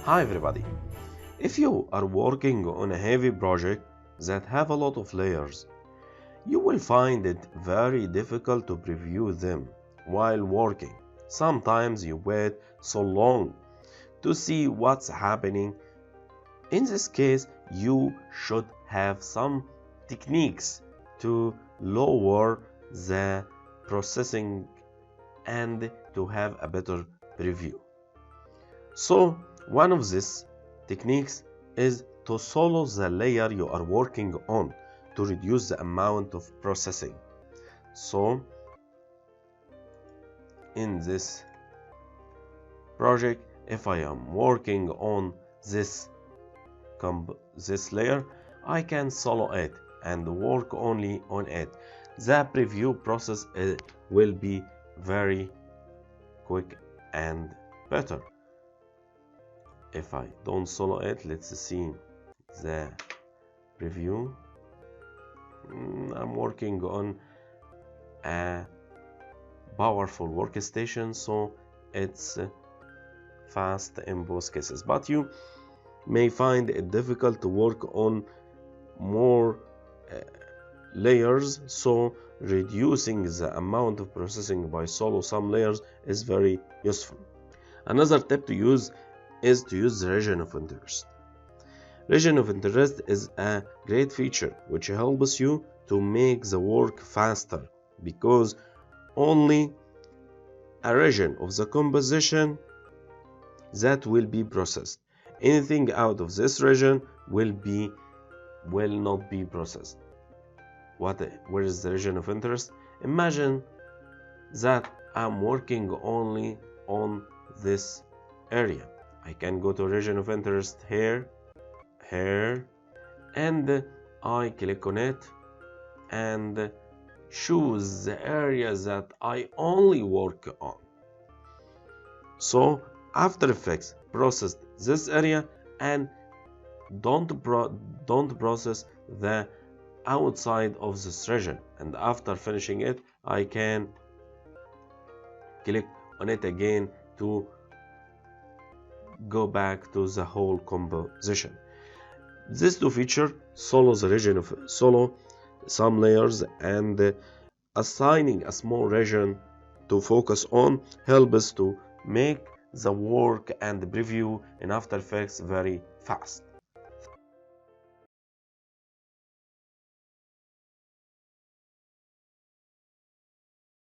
Hi everybody. If you are working on a heavy project that have a lot of layers, you will find it very difficult to preview them while working. Sometimes you wait so long to see what's happening. In this case, you should have some techniques to lower the processing and to have a better preview. So one of these techniques is to solo the layer you are working on to reduce the amount of processing. So in this project, if I am working on this layer, I can solo it and work only on it. The preview process will be very quick and better. If I don't solo it, let's see the preview. I'm working on a powerful workstation, so it's fast in both cases, but you may find it difficult to work on more layers, so reducing the amount of processing by solo some layers is very useful. Another tip to use is to use the region of interest. Region of interest is a great feature which helps you to make the work faster, because only a region of the composition that will be processed. Anything out of this region will not be processed. Where is the region of interest? Imagine that I'm working only on this area. I can go to region of interest here, and I click on it and choose the area that I only work on. So After Effects processed this area and don't process the outside of this region, and after finishing it I can click on it again to go back to the whole composition. These two features, solo some layers and assigning a small region to focus on, help us to make the work and the preview in After Effects very fast.